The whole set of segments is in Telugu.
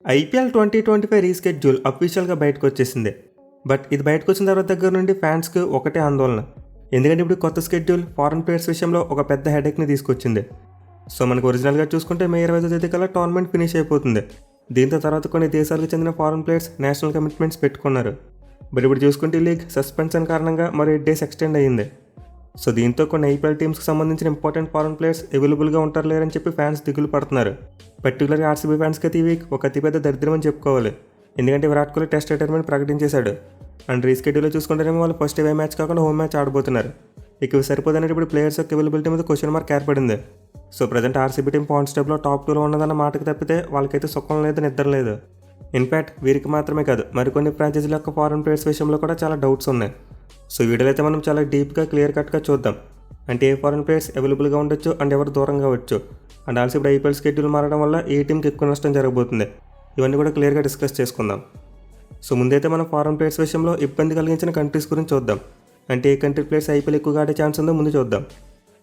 ఐపీఎల్ 2025 రీస్కెడ్యూల్ అఫీషియల్గా బయటకు వచ్చేసింది. బట్ ఇది బయటకు వచ్చిన తర్వాత దగ్గర నుండి ఫ్యాన్స్కి ఒకటే ఆందోళన. ఎందుకంటే ఇప్పుడు కొత్త స్కెడ్యూల్ ఫారెన్ ప్లేయర్స్ విషయంలో ఒక పెద్ద హెడేక్ని తీసుకొచ్చింది. సో మనకు ఒరిజినల్గా చూసుకుంటే మే 25వ తేదీ కల్లా టోర్నమెంట్ ఫినిష్ అయిపోతుంది. దీంతో తర్వాత కొన్ని దేశాలకు చెందిన ఫారెన్ ప్లేయర్స్ నేషనల్ కమిట్మెంట్స్ పెట్టుకున్నారు. బట్ ఇప్పుడు చూసుకుంటే ఈ లీగ్ సస్పెన్షన్ కారణంగా మరో 8 డేస్ ఎక్స్టెండ్ అయ్యింది. సో దీంతో కొన్ని ఐపీఎల్ టీమ్స్కి సంబంధించిన ఇంపార్టెంట్ ఫారెన్ ప్లేయర్స్ అవైలబుల్గా ఉంటారు లేరని చెప్పి ఫ్యాన్స్ దిగులు పడుతున్నారు. పర్టికులర్గా ఆర్సీబీ ఫ్యాన్స్కి అయితే ఈ వీక్ ఒక అతిపెద్ద దరిద్రం అని చెప్పుకోవాలి. ఎందుకంటే విరాట్ కోహ్లీ టెస్ట్ రిటైర్మెంట్ ప్రకటించేశాడు. అండ్ రీస్కెడ్యూల్లో చూసుకుంటేనేమో వాళ్ళు ఫస్ట్ అవే మ్యాచ్ కాకుండా హోమ్ మ్యాచ్ ఆడబోతున్నారు. ఇక సరిపోదనేది ఇప్పుడు ప్లేయర్స్ యొక్క అవైలబిలిటీ మీద క్వశ్చన్ మార్క్ ఏర్పడింది. So present RCB team points టేబుల్లో టాప్ 2లో ఉన్నదన్న మాటకు తప్పితే వాళ్ళకైతే సుఖం లేదు, నిద్ర లేదు. ఇన్ఫ్యాక్ట్ వీరికి మాత్రమే కాదు మరికొన్ని ఫ్రాంచైజీల యొక్క ఫారెన్ ప్లేయర్స్ విషయంలో కూడా చాలా డౌట్స్ ఉన్నాయి. సో వీడియోలో అయితే మనం చాలా డీప్గా క్లియర్ కట్గా చూద్దాం. అంటే ఏ ఫారెన్ ప్లేయర్స్ అవైలబుల్గా ఉండొచ్చు అండ్ ఎవరు దూరంగా అవ్వచ్చు. అండ్ ఆల్సో ఇప్పుడు ఐపీఎల్ షెడ్యూల్ మారడం వల్ల ఏ టీంకి ఎక్కువ నష్టం జరగబోతుంది. ఇవన్నీ కూడా క్లియర్గా డిస్కస్ చేసుకుందాం. సో ముందైతే మనం ఫారెన్ ప్లేయర్స్ విషయంలో ఇబ్బంది కలిగించిన కంట్రీస్ గురించి చూద్దాం. అంటే ఏ కంట్రీ ప్లేయర్స్ ఐపీఎల్ ఎక్కువగా ఆడే ఛాన్స్ ఉందో ముందు చూద్దాం.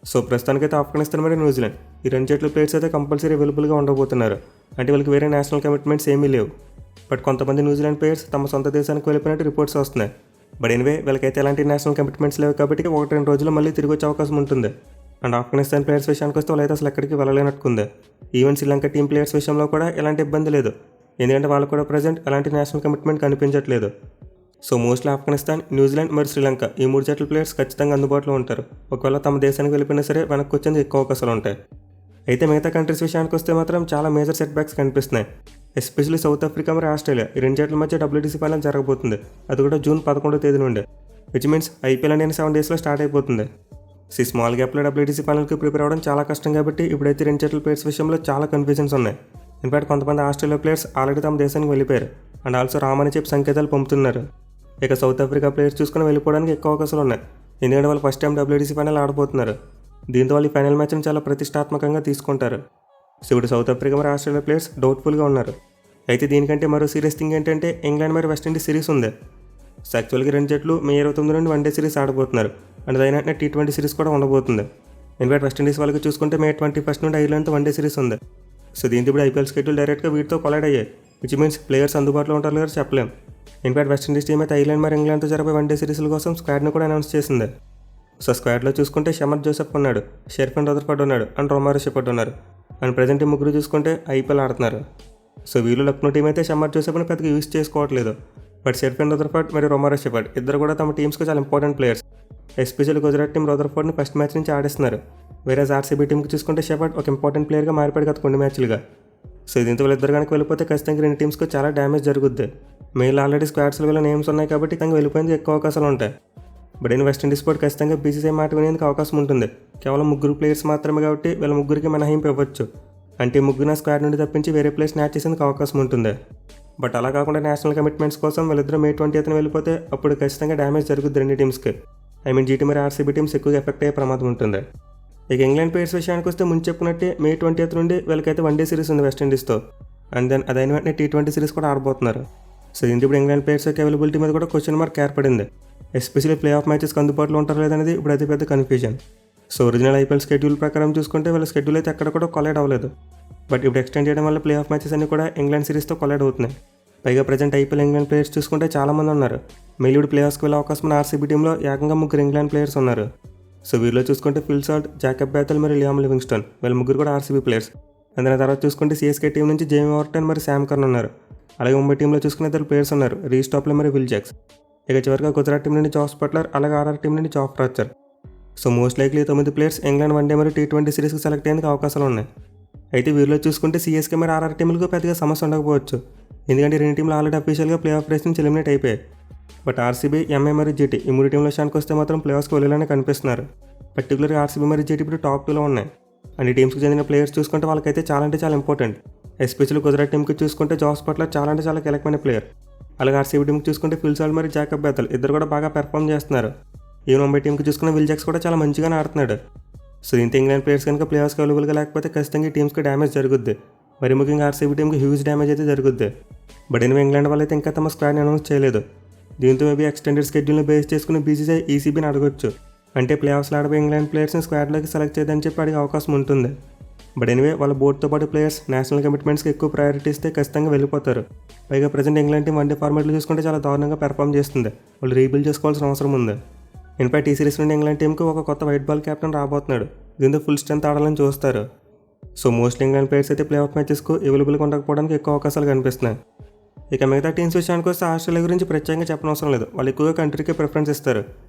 సో ప్రస్తుతానికైతే ఆఫ్ఘనిస్తాన్ మరియు న్యూజిలాండ్ ఈ రెండు జట్ల ప్లేయర్స్ అయితే కంపల్సరీ అవైలబుల్గా ఉండబోతున్నారు. అంటే వాళ్ళకి వేరే నేషనల్ కమిట్మెంట్స్ ఏమీ లేవు. బట్ కొంతమంది న్యూజిలాండ్ ప్లేయర్స్ తమ సొంత దేశానికి వెళ్ళిపోయినట్టు రిపోర్ట్స్ వస్తున్నాయి. బట్ ఎనివే వీళ్ళకైతే ఎలాంటి నేషనల్ కమిట్మెంట్స్ లేవు కాబట్టి 1-2 రోజుల్లో మళ్ళీ తిరిగి వచ్చే అవకాశం ఉంటుంది. అండ్ ఆఫ్ఘనిస్తాన్ ప్లేయర్స్ విషయానికి వస్తే వాళ్ళైతే అసలు ఎక్కడికి వెళ్ళలేనట్టుకుంది. ఈవెన్ శ్రీలంక టీం ప్లేయర్స్ విషయంలో కూడా ఎలాంటి ఇబ్బంది లేదు. ఎందుకంటే వాళ్ళు కూడా ప్రజెంట్ ఎలాంటి నేషనల్ కమిట్మెంట్ కనిపించట్లేదు. సో మోస్ట్లీ ఆఫ్ఘనిస్తాన్, న్యూజిలాండ్ మరియు శ్రీలంక ఈ 3 జట్ల ప్లేయర్స్ ఖచ్చితంగా అందుబాటులో ఉంటారు. ఒకవేళ తమ దేశానికి వెళ్ళిపోయినా సరే వెనక్కి వచ్చేందుకు ఎక్కువ అవకాశాలు ఉంటాయి. అయితే మిగతా కంట్రీస్ విషయానికి వస్తే మాత్రం చాలా మేజర్ సెట్ బ్యాక్స్ కనిపిస్తున్నాయి. ఎస్పెషల్లీ సౌత్ ఆఫ్రికా మరియు ఆస్ట్రేలియా ఈ రెండు జట్ల మధ్య WTC ఫైనల్ జరగబోతుంది. అది కూడా జూన్ 11వ తేదీ నుండి, విచ్ మీన్స్ ఐపీఎల్ అనేది 7 డేస్లో స్టార్ట్ అయిపోతుంది. సో స్మాల్ గ్యాప్లో WTC ఫైనల్కి ప్రిపేర్ అవ్వడం చాలా కష్టం కాబట్టి ఇప్పుడైతే రెండు జట్ల ప్లేయర్స్ విషయంలో చాలా కన్ఫ్యూజన్స్ ఉన్నాయి. ఇన్ఫాక్ట్ కొంతమంది ఆస్ట్రేలియా ప్లేయర్స్ ఆల్రెడీ తమ దేశానికి వెళ్ళిపోయారు అండ్ ఆల్సో రామని చెప్పి సంకేతాలు పంపుతున్నారు. ఇక సౌత్ ఆఫ్రికా ప్లేయర్స్ చూసుకుని వెళ్ళిపోవడానికి ఎక్కువ అవకాశాలు ఉన్నాయి. ఎందుకంటే వాళ్ళు ఫస్ట్ టైం WTC ఫైనల్ ఆడబోతున్నారు. దీంతో వాళ్ళు ఈ ఫైనల్ మ్యాచ్ని చాలా ప్రతిష్టాత్మకంగా తీసుకుంటారు. సో ఇప్పుడు సౌత్ ఆఫ్రికా మరియు ఆస్ట్రేలియా ప్లేయర్స్ డౌట్ఫుల్గా ఉన్నారు. అయితే దీనికంటే మరో సీరియస్ థింగ్ ఏంటంటే ఇంగ్లాండ్ మరియు వెస్టిండీస్ సిరీస్ ఉంది. సో యాక్చువల్గా రెండు జట్లు మే 29 నుండి వన్డే సిరీస్ ఆడబోతున్నారు అండ్ అయినట్టే T20 సిరీస్ కూడా ఉండబోతుంది. ఇన్ఫాక్ట్ వెస్టిండీస్ వాళ్ళకి చూసుకుంటే మే 21 నుండి ఐర్లాండ్తో వన్డే సిరీస్ ఉంది. సో దీంతో ఇప్పుడు ఐపీఎల్ షెడ్యూల్ డైరెక్ట్గా వీటితో కొలైడ్ అయ్యాయి, విచ్ మీన్స్ ప్లేయర్స్ అందుబాటులో ఉంటారు లేదా చెప్పలేం. ఇన్ఫాక్ట్ వెస్టిండీస్ టీమ్ అయితే ఐర్లాండ్ మరియు ఇంగ్లాండ్తో జరిపే వన్డే సిరీస్ల కోసం స్క్వాడ్ని కూడా అనౌన్స్ చేసింది. సో స్క్వాడ్లో చూసుకుంటే షమర్ జోసెఫ్ ఉన్నాడు, షెర్ఫన్ రదర్ఫర్డ్ ఉన్నాడు అండ్ రొమారో షెపర్డ్ ఉన్నారు. అండ్ ప్రజెంట్ ఈ ముగ్గురు చూసుకుంటే ఐపీఎల్ ఆడుతున్నారు. సో వీళ్ళు లక్నో టీం అయితే షమర్ జోసెఫ్ని పెద్దగా యూజ్ చేసుకోవట్లేదు. బట్ షెర్ఫన్ రదర్ఫర్డ్ మరియు రొమారో షెపర్డ్ ఇద్దరు కూడా తమ టీమ్స్కి చాలా important players. Especially Gujarat team రదర్ఫర్డ్ని ఫస్ట్ మ్యాచ్ నుంచి ఆడిస్తున్నారు. వేరే ఆర్సీబీ టీంకి చూసుకుంటే షెపర్డ్ ఒక ఇంపార్టెంట్ ప్లేయర్గా మారిపోయాడు గత కొన్ని మ్యాచ్లుగా. సో దీంతో వీళ్ళిద్దరు కనుక వెళ్ళిపోతే ఖచ్చితంగా రెండు టీమ్స్కి చాలా డ్యామేజ్ జరుగుద్ది. మెయిల్ ఆల్రెడీ స్క్వాడ్స్లో వీళ్ళ నేమ్స్ ఉన్నాయి కాబట్టి ఖచ్చితంగా వెళ్ళిపోయేందుకు ఎక్కువ అవకాశాలు ఉంటాయి. బట్ నేను వెస్టిండీస్ పోటీ ఖచ్చితంగా BCCI మాట వినేందుకు అవకాశం ఉంటుంది. కేవలం ముగ్గురు ప్లేయర్స్ మాత్రమే కాబట్టి వీళ్ళ ముగ్గురికి మినహాయింపు ఇవ్వచ్చు. అంటే ముగ్గురు స్క్వాడ్ నుండి తప్పించి వేరే ప్లేస్ మ్యాచ్ చేసేందుకు అవకాశం ఉంటుంది. బట్ అలా కాకుండా నేషనల్ కమిట్మెంట్స్ కోసం వీళ్ళిద్దరూ మే 20న వెళ్ళిపోతే అప్పుడు ఖచ్చితంగా డ్యామేజ్ జరుగుద్ది రెండు టీమ్స్కి. జీటీ మరియు ఆర్సీబీ టీమ్స్ ఎక్కువగా ఎఫెక్ట్ అయ్యే ప్రమాదం ఉంటుంది. ఇక ఇంగ్లాండ్ ప్లేయర్స్ విషయానికి వస్తే ముందు చెప్పుకున్నట్టే మే 20 నుండి వీళ్ళకైతే వన్డే సిరీస్ ఉంది వెస్టిండీస్తో. అండ్ దెన్ అదైన వెంటనే T20 సిరీస్ కూడా ఆడబోతున్నారు. సో దీంతో ఇప్పుడు ఇంగ్లాండ్ ప్లేయర్స్ యొక్క అవైలబిలిటీ మీద కూడా క్వశ్చన్ మార్క్ ఏర్పడింది. ఎస్పెషల్లీ ప్లే ఆఫ్ మ్యాచెస్కి అందుబాటులో ఉంటారు లేదనేది ఇప్పుడు అయితే పెద్ద confusion. So original IPL schedule ప్రకారం చూసుకుంటే వీళ్ళ షెడ్యూల్ అయితే ఎక్కడ కూడా కొలైడ్ అవ్వలేదు. బట్ ఇప్పుడు ఎక్స్టెండ్ చేయడం వల్ల ప్లే ఆఫ్ మ్యాచెస్ అన్ని కూడా ఇంగ్లాండ్ సిరీస్తో కొలైడ్ అవుతున్నాయి. పైగా ప్రజెంట్ ఐపీఎల్ ఇంగ్లాండ్ ప్లేయర్స్ చూసుకుంటే చాలామంది ఉన్నారు. మెయిల్ ఇప్పుడు ప్లే ఆఫ్స్కి వెళ్ళే అవకాశం ఉన్న ఆర్సీబీ టీంలో ఏకంగా 3 ఇంగ్లాండ్ ప్లేయర్స్ ఉన్నారు. సో వీరిలో చూసుకుంటే ఫిల్ సాల్ట్, జాకబ్ బేథెల్ మరియు లియామ్ లివింగ్స్టన్ వీళ్ళ ముగ్గురు కూడా ఆర్సీబీ ప్లేయర్స్. అండ్ దాని తర్వాత చూసుకుంటే CSK టీం నుంచి జేమీ వార్టన్ మరియు శామ్ కర్న్ ఉన్నారు. అలాగే ముంబై టీంలో చూసుకునే 2 ప్లేయర్స్ ఉన్నారు, రీస్ టాప్లే మరియు విల్ జాక్స్. ఇక చివరిగా గుజరాత్ టీం నుండి జాస్ బట్లర్, అలాగే ఆర్ఆర్ టీం నుండి Jofra Archer. So most likely 9 players England one day మరియు T20 సిరీస్కి సెలెక్ట్ అయ్యేందుకు అవకాశాలు ఉన్నాయి. అయితే వీరిలో చూసుకుంటే CSK మరియు ఆర్ఆర్ టీంలకు పెద్దగా సమస్య ఉండకపోవచ్చు. ఎందుకంటే రెండు టీంలు ఆల్రెడీ అఫీషియల్గా ప్లే ఆఫ్ రేస్ నుంచి ఎలిమినేట్ అయిపోయాయి. బట్ ఆర్సీబీ, ఎంఐ మరియు జీటీ ఈ 3 టీంల విషయానికి వస్తే మాత్రం ప్లే ఆఫ్స్కి వెళ్ళాలని కనిపిస్తున్నారు. పర్టికులర్గా ఆర్సీబీ మరియు జీటీ ఇప్పుడు టాప్ 2లో ఉన్నాయి. అండ్ ఈ టీమ్స్కి చెందిన ప్లేయర్స్ చూసుకుంటే వాళ్ళకైతే చాలా అంటే చాలా ఇంపార్టెంట్. ఎస్పెషల్లీ గుజరాత్ టీంకి చూసుకుంటే జాస్ బట్లర్ చాలా అంటే చాలా కీలకమైన ప్లేయర్. అలాగే ఆర్సీబీ టీంకి చూసుకుంటే ఫిల్ సాల్ట్ మరియు జాకబ్ బేథెల్ ఇద్దరు కూడా బాగా పెర్ఫామ్ చేస్తున్నారు. ఈ ముంబై టీంకి చూసుకున్న విల్ జాక్స్ కూడా చాలా మంచిగానే ఆడుతున్నాడు. సో దీంతో ఇంగ్లాండ్ ప్లేయర్స్ కనుక ప్లే ఆఫ్స్కి అవైలబుల్గా లేకపోతే ఖచ్చితంగా ఈ టీమ్స్కి డ్యామేజ్ జరుగుద్ది. మరి ముఖ్యంగా ఆర్సీబీ టీంకి హ్యూజ్ డ్యామేజ్ అయితే జరుగుద్ది. బట్ ఎనివే ఇంగ్లాండ్ వాళ్ళైతే ఇంకా తమ స్క్వాడ్ని అనౌన్స్ చేయలేదు. దీంతో మేబీ ఎక్స్టెండెడ్ షెడ్యూల్ని బేస్ చేసుకుని BCCI ECBని అడగొచ్చు. అంటే ప్లే ఆఫ్స్లో ఆడబోయే ఇంగ్లాండ్ ప్లేయర్స్ని స్క్వాడ్లోకి సెలెక్ట్ చేయదని చెప్పి అడిగే అవకాశం ఉంటుంది. బట్ ఎనివే వాళ్ళ బోర్డుతో పాటు ప్లేయర్స్ నేషనల్ కమిట్మెంట్స్కి ఎక్కువ ప్రయారిటీ ఇస్తే ఖచ్చితంగా వెళ్ళిపోతారు. పైగా ప్రజెంట్ ఇంగ్లాండ్ టీం వన్డే ఫార్మాట్లో చూసుకుంటే చాలా దారుణంగా పెర్ఫామ్ చేస్తుంది. వాళ్ళు రీబిల్డ్ చేసుకోవాల్సిన అవసరం ఉంది. ఇన్ఫాక్ట్ ఈ సిరీస్ నుండి ఇంగ్లాండ్ టీంకి ఒక కొత్త వైట్ బాల్ కెప్టెన్ రాబోతున్నాడు. దీంతో ఫుల్ స్ట్రెంత్ ఆడాలని చూస్తారు. సో మోస్ట్లీ ఇంగ్లాండ్ ప్లేయర్స్ అయితే ప్లే ఆఫ్ మ్యాచెస్కు అవైలబుల్గా ఉండకపోవడానికి ఎక్కువ అవకాశాలు కనిపిస్తున్నాయి. ఇక మిగతా టీమ్స్ విషయానికి వస్తే ఆస్ట్రేలియా గురించి ప్రత్యేకంగా చెప్పనవసరం లేదు. వాళ్ళు ఎక్కువగా కంట్రీకే ప్రిఫరెన్స్ ఇస్తారు.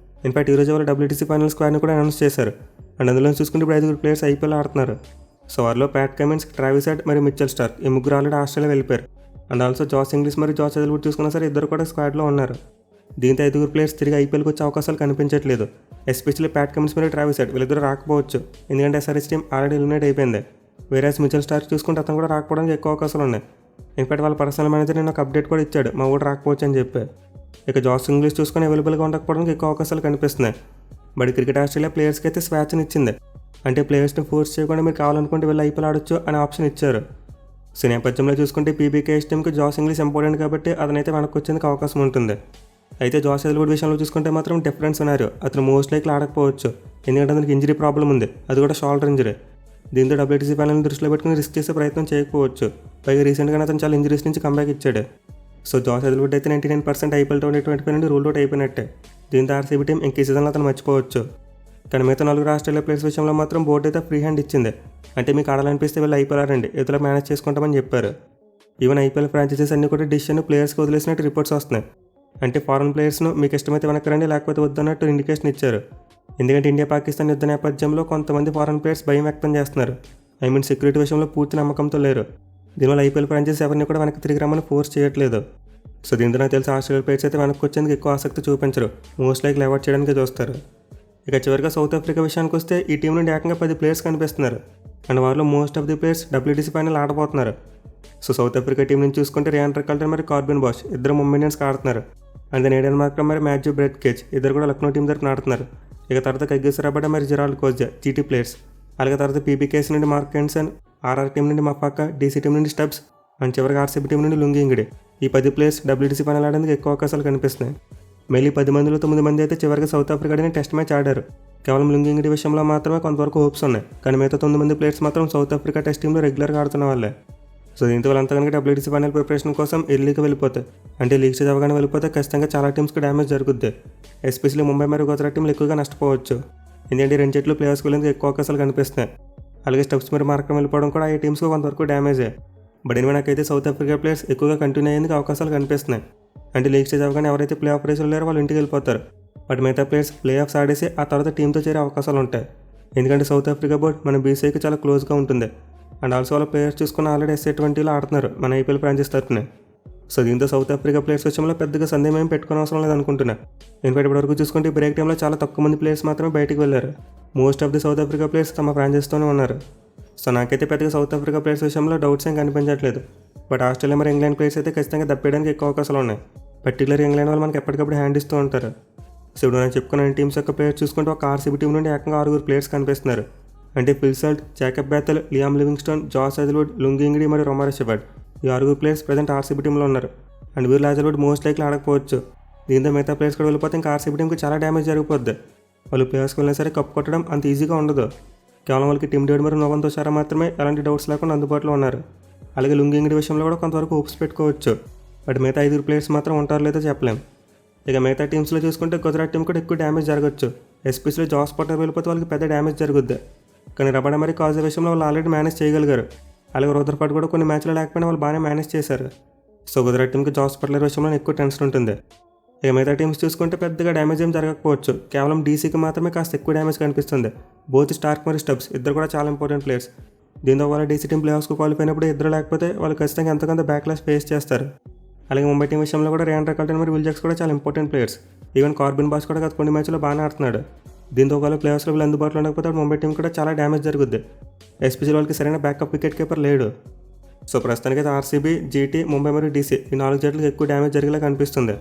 ఇన్ఫాక్ట్ ఈరోజు వాళ్ళు WTC ఫైనల్ స్క్వాడ్ని కూడా అనౌన్స్ చేశారు. అండ్ అందులో చూసుకుంటే ఇప్పుడు 5 ప్లేయర్స్ IPL ఆడుతున్నారు. సో వారిలో ప్యాట్ కమిన్స్, ట్రావిస్ హెడ్ మరియు మిచెల్ స్టార్క్ ఈ ముగ్గురు ఆల్రెడీ ఆస్ట్రేలియా వెళ్ళిపోయారు. అండ్ ఆల్సో జాస్ ఇంగ్లీష్ మరియు జాస్ హెజల్వుడ్ చూసుకున్నా సరే ఇద్దరు కూడా స్క్వాడ్లో ఉన్నారు. దీంతో 5 ప్లేయర్స్ తిరిగి IPLకి వచ్చే అవకాశాలు కనిపించట్లేదు. ఎస్పెషల్లీ ప్యాట్ కమిన్స్ మరియు ట్రావిస్ హెడ్ వీళ్ళిద్దరూ రాకపోవచ్చు. ఎందుకంటే SRH టీం ఆల్రెడీ ఎలిమినేట్ అయిపోయింది. వేరే మిచెల్ స్టార్క్ చూసుకుంటే అతను కూడా రాకపోవడానికి ఎక్కువ అవకాశాలు ఉన్నాయి. ఇన్ఫాక్ట్ వాళ్ళ పర్సనల్ మేనేజర్ నేను ఒక అప్డేట్ కూడా ఇచ్చాడు, మా ఊడు రాకపోవచ్చు అని చెప్పి. ఇక జాస్ ఇంగ్లీష్ చూసుకొని అవైలబుల్గా ఉండకపోవడానికి ఎక్కువ అవకాశాలు కనిపిస్తున్నాయి. బట్ క్రికెట్ ఆస్ట్రేలియా ప్లేయర్స్కి అయితే స్వేచ్ఛను ఇచ్చింది. అంటే ప్లేయర్స్ని ఫోర్స్ చేయకుండా మీరు కావాలనుకుంటే వెళ్ళి IPL ఆడొచ్చు అనే ఆప్షన్ ఇచ్చారు. సో నేపథ్యంలో చూసుకుంటే PBKS టీంకి జాస్ ఇంగ్లీష్ ఇంపార్టెంట్ కాబట్టి అతనైతే వెనక్కి వచ్చేందుకు అవకాశం ఉంటుంది. అయితే జాస్ హెజల్వుడ్ విషయంలో చూసుకుంటే మాత్రం డిఫరెన్స్ ఉన్నారు. అతను మోస్ట్ లైక్లీ ఆడకపోవచ్చు. ఎందుకంటే అతనికి ఇంజరీ ప్రాబ్లం ఉంది, అది కూడా షోల్డర్ ఇంజరీ. దీంతో WTC ఫైనల్ని దృష్టిలో పెట్టుకుని రిస్క్ చేసే ప్రయత్నం చేయకపోవచ్చు. పైగా రీసెంట్గా అతను చాలా ఇంజరీస్ నుంచి కంబ్యాక్ ఇచ్చాడు. సో జాస్ హెజల్వుడ్ అయితే 99% IPL 2025 నుండి రూల్ అవుట్ అయిపోయినట్టే. దీంతో RCB టీం ఇంక ఈ సీజన్లో అతను మర్చిపోవచ్చు. కానీ మిగతా 4 ఆస్ట్రేలియా ప్లేయర్స్ విషయంలో మాత్రం బోర్డు అయితే ఫ్రీ హ్యాండ్ ఇచ్చింది. అంటే మీకు ఆడాలనిపిస్తే వెళ్ళి IPL ఆడండి, ఇతరులు మేనేజ్ చేసుకుంటామని చెప్పారు. ఈవెన్ IPL ఫ్రాంచైజెస్ అన్ని కూడా డిసిషన్ ప్లేయర్స్కి వదిలేసినట్టు రిపోర్ట్స్ వస్తున్నాయి. అంటే ఫారెన్ ప్లేయర్స్ను మీకు ఇష్టమైతే వెనకరండి లేకపోతే వద్దన్నట్టు ఇండికేషన్ ఇచ్చారు. ఎందుకంటే ఇండియా పాకిస్తాన్ యుద్ధ నేపథ్యంలో కొంతమంది ఫారెన్ ప్లేయర్స్ భయం వ్యక్తం చేస్తున్నారు. సెక్యూరిటీ విషయంలో పూర్తి నమ్మకంతో లేరు. దీనివల్ల IPL ఫ్రాంచైజీస్ ఎవరిని కూడా వెనక్కి తిరిగి రమ్మని ఫోర్స్ చేయట్లేదు. సో దీంతో నాకు తెలిసి ఆస్ట్రేలియా ప్లేయర్స్ అయితే వెనక్కి వచ్చేందుకు ఎక్కువ ఆసక్తి చూపించరు. మోస్ట్ లైక్లీ అవాయిడ్ చేయడానికి చూస్తారు. ఇక చివరిగా సౌత్ ఆఫ్రికా విషయానికి వస్తే ఈ టీం నుండి ఏకంగా 10 ప్లేయర్స్ కనిపిస్తున్నారు. అండ్ వారిలో most of the players WTC final ఆడబోతున్నారు. సో సౌత్ ఆఫ్రికా టీం నుంచి చూసుకుంటే రియాన్ రకల్టన్ మరియు కార్బిన్ బాష్ ఇద్దరు ముంబై ఇండియన్స్కి ఆడుతున్నారు. అండ్ నేడన్ మార్క్రమ్ మరియు మ్యాథ్యూ బ్రెత్కేజ్ ఇద్దరు కూడా లక్నో టీం తరఫున ఆడుతున్నారు. ఇక తర్వాత కగిసో రబాడా మరియు జెరాల్డ్ కోజ్జా GT ప్లేయర్స్. అలాగే తర్వాత PBKS నుండి మార్క్ హెన్సన్, RR టీం నుండి మఫాకా, DC టీం నుండి స్టబ్స్ అండ్ చివరికి RCB టీం నుండి లుంగి ఇంగిడి. ఈ 10 ప్లేయర్స్ WTC ఫైనల్ ఆడేందుకు ఎక్కువ అవకాశాలు కనిపిస్తున్నాయి. మళ్ళీ 10 మందిలో 9 మంది అయితే చివరికి సౌత్ ఆఫ్రికా ఆడిన టెస్ట్ మ్యాచ్ ఆడారు. కేవలం లుంగి ఇంగిడి విషయంలో మాత్రమే కొంతవరకు హోప్స్ ఉన్నాయి. కానీ మిగతా 9 మంది ప్లేయర్స్ మాత్రం సౌత్ ఆఫ్రికా టెస్ట్ టీంలో రెగ్యులర్గా ఆడుతున్న వాళ్ళే. సో దీంతో వాళ్ళంతా కనుక WTC ఫైనల్ ప్రిపరేషన్ కోసం ఎర్లీగా వెళ్ళిపోతాయి. అంటే లీగ్ స్టేజ్ అవగానే వెళ్ళిపోతే ఖచ్చితంగా చాలా టీమ్స్కి డ్యామేజ్ జరుగుద్ది. ఎస్పెషల్లీ ముంబై మరియు గుజరాత్ టీంలు ఎక్కువగా నష్టపోవచ్చు. ఎందుకంటే 2 జట్లు ప్లేయర్స్కి వెళ్ళేందుకు ఎక్కువ అవకాశాలు కనిపిస్తున్నాయి. అలాగే స్టబ్స్ మరియు మార్క్రమ్ వెళ్ళిపోవడం కూడా ఈ టీమ్స్కి కొంతవరకు డ్యామేజే. బట్ ఇన్వే నాకైతే సౌత్ ఆఫ్రికా ప్లేయర్స్ ఎక్కువగా కంటిన్యూ అయ్యేందుకు అవకాశాలు కనిపిస్తున్నాయి. అంటే లీగ్ స్టేజ్ అవగానే ఎవరైతే ప్లే ఆఫ్ రేసులు లేరో వాళ్ళు ఇంటికి వెళ్ళిపోతారు. బట్ మిగతా ప్లేయర్స్ ప్లే ఆఫ్స్ ఆడేసి ఆ తర్వాత టీంతో చేరే అవకాశాలు ఉంటాయి. ఎందుకంటే సౌత్ ఆఫ్రికా బోర్డ్ మన BCIకి చాలా క్లోజ్గా ఉంటుంది. అండ్ ఆల్సో వాళ్ళ ప్లేయర్స్ చూసుకున్న ఆల్రెడీ SA20లో ఆడుతున్నారు మన IPL ఫ్రాంచైజ్ తరఫున. సో దీంతో సౌత్ ఆఫ్రికా ప్లేయర్స్ విషయంలో పెద్దగా సందేహం ఏం పెట్టుకునే అవసరం లేదనుకుంటున్నా. ఇన్ఫాక్ట్ ఇప్పటివరకు చూసుకుంటే బ్రేక్ టైంలో చాలా తక్కువ మంది ప్లేయర్స్ మాత్రమే బయటికి వెళ్ళారు. Most of the south Africa players తమ ఫ్రాంచైజ్తోనే ఉన్నారు. సో నాకైతే పెద్దగా సౌత్ ఆఫ్రికా ప్లేయర్స్ విషయంలో డౌట్స్ ఏం కనిపించట్లేదు. బట్ ఆస్ట్రేలియా మరి ఇంగ్లాండ్ ప్లేయర్స్ అయితే ఖచ్చితంగా తప్పేయడానికి ఎక్కువ అవకాశాలు ఉన్నాయి. పర్టికులర్ ఇంగ్లాండ్ వాళ్ళు మనకి ఎప్పటికప్పుడు హ్యాండ్ ఇస్తూ ఉంటారు. సో ఇప్పుడు నేను చెప్పుకున్న టీమ్స్ యొక్క ప్లేయర్స్ చూసుకుంటే ఒక RCB టీం నుండి ఏకంగా 6 ప్లేయర్స్ కనిపిస్తున్నారు. అంటే Phil Salt, Jacob Bethell, Liam Livingstone, Josh Hazlewood, Lungi Ngidi మరియు రొమారో షెపర్డ్ ఈ 6 ప్లేయర్స్ ప్రజెంట్ RCB టీంలో ఉన్నారు. అండ్ వీళ్ళు హెజల్వుడ్ మోస్ట్ లైక్లీ ఆడకపోవచ్చు. దీంతో మిగతా ప్లేయర్స్ కూడా వెళ్ళిపోతే ఇంకా RCB టీంకి చాలా డ్యామేజ్ జరిగిపోద్ది. వాళ్ళు ప్లేయర్స్కి వెళ్ళినా సరే కప్పు కొట్టడం అంత ఈజీగా ఉండదు. కేవలం వాళ్ళకి టీమ్ డేవిడ్ మరియు నోవన్ తుషారా మాత్రమే ఎలాంటి డౌట్స్ లేకుండా అందుబాటులో ఉన్నారు. అలాగే లుంగి ఇంగిడి విషయంలో కూడా కొంతవరకు హోప్స్ పెట్టుకోవచ్చు. బట్ మిగతా 5 ప్లేయర్స్ మాత్రం ఉంటారో లేదో చెప్పలేం. ఇక మిగతా టీమ్స్లో చూసుకుంటే గుజరాత్ టీం కూడా ఎక్కువ డ్యామేజ్ జరగచ్చు. ఎస్పెషల్లీ జాస్ బట్లర్ వెళ్ళిపోతే వాళ్ళకి పెద్ద డ్యామేజ్ జరుగుద్ది. కానీ రబాడా మరియు కాజా విషయంలో వాళ్ళు ఆల్రెడీ మేనేజ్ చేయగలిగారు. అలాగే రూదర్ఫర్డ్ కూడా కొన్ని మ్యాచ్లు లేకపోయినా వాళ్ళు బాగానే మేనేజ్ చేశారు. సో గుజరాత్ టీంకి జాస్ బట్లర్ విషయంలో ఎక్కువ టెన్షన్ ఉంటుంది. ఇక మిగతా టీమ్స్ చూసుకుంటే పెద్దగా డ్యామేజ్ ఏం జరగకపోవచ్చు. కేవలం DCకి మాత్రమే కాస్త ఎక్కువ డ్యామేజ్ కనిపిస్తుంది. బోత్ స్టార్క్ మరియు స్టబ్స్ ఇద్దరు కూడా చాలా ఇంపార్టెంట్ ప్లేయర్స్. దీంతో వాళ్ళ DC టీం ప్లే ఆఫ్స్కు క్వాలిఫై అయినప్పుడు ఇద్దరు లేకపోతే వాళ్ళు ఖచ్చితంగా ఎంతకంత బ్యాక్లాష్ ఫేస్ చేస్తారు. అలాగే ముంబై టీం విషయంలో కూడా రియాన్ రకల్టన్ మరియు విల్ జాక్స్ కూడా చాలా important players. Even Corbin Bosch కూడా గత కొన్ని మ్యాచ్లో బాగానే ఆడుతున్నాడు. దీంతో ఒకవేళ ప్లేయర్స్లో వీళ్ళు అందుబాటులో ఉండకపోతే ముంబై టీం కూడా చాలా డ్యామేజ్ జరుగుద్ది. ఎస్పెషల్లీ వాళ్ళకి సరైన బ్యాకప్ వికెట్ కీపర్ లేడు. సో ప్రస్తుతానికైతే RCB, GT, ముంబై మరియు DC ఈ 4 జట్లకు ఎక్కువ డ్యామేజ్ జరిగేలా కనిపిస్తుంది.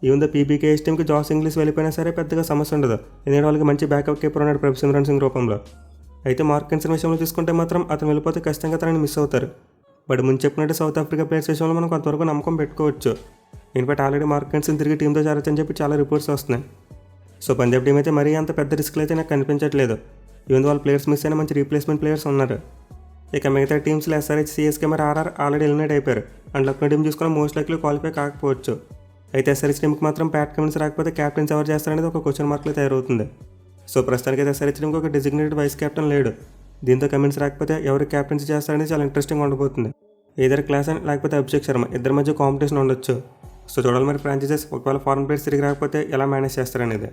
ఈవెన్ ద PBKS టీంకి జాస్ ఇంగ్లీష్ వెళ్ళిపోయినా సరే పెద్దగా సమస్య ఉండదు. ఎందుకంటే వాళ్ళకి మంచి బ్యాకప్ కీపర్ ఉన్నాడు ప్రభ్సిమ్రన్ సింగ్ రూపంలో. అయితే మార్క్ హెన్సన్ విషయంలో చూసుకుంటే మాత్రం అతను వెళ్ళిపోతే ఖచ్చితంగా తనని మిస్ అవుతారు. బట్ ముందు చెప్పినట్టు సౌత్ ఆఫ్రికా ప్లేయర్స్ విషయంలో మనం కొంతవరకు నమ్మకం పెట్టుకోవచ్చు. ఇన్ఫాక్ట్ ఆల్రెడీ మార్క్ హెన్సన్ తిరిగి టీంతో చేరొచ్చని చెప్పి చాలా రిపోర్ట్స్ వస్తున్నాయి. సో పంజాబ్ టీం అయితే మరీ అంత పెద్ద రిస్క్లు అయితే నాకు కనిపించట్లేదు. ఈవెన్ వాళ్ళ ప్లేయర్స్ మిస్ అయినా మంచి రీప్లేస్మెంట్ ప్లేయర్స్ ఉన్నారు. ఇక మిగతా టీమ్స్లో ఎస్ఆర్హెచ్, సిఎస్కే మరి ఆర్ఆర్ ఆల్రెడీ ఎలిమినేట్ అయిపోయారు అండ్ లక్నో టీం చూసుకున్న మోస్ట్ లైక్లీ క్వాలిఫై కాకపోవచ్చు. అయితే ఎస్ఆర్హెచ్ టీంకి మాత్రం ప్యాట్ కమిన్స్ రాకపోతే క్యాప్టెన్స్ ఎవరు చేస్తారనేది ఒక క్వశ్చన్ మార్క్లో తయారవుతుంది. సో ప్రస్తుతానికి అయితే ఎస్ఆర్హెచ్ టీంకి ఒక డెసిగ్నేటెడ్ వైస్ కెప్టెన్ లేడు. దీంతో కమిన్స్ రాకపోతే ఎవరు క్యాప్టెన్సీ చేస్తారనేది చాలా ఇంట్రెస్టింగ్ ఉండబోతుంది. ఏదర్ క్లాసన్ లేకపోతే అభిషేక్ శర్మ ఇద్దరి మధ్య కాంపిటీషన్ ఉండొచ్చు. సో చూడాలి మరి ఫ్రాంచైజెస్ ఒకవేళ ఫారెన్ ప్లేయర్స్ తిరిగి రాకపోతే ఎలా మేనేజ్ చేస్తారనేది.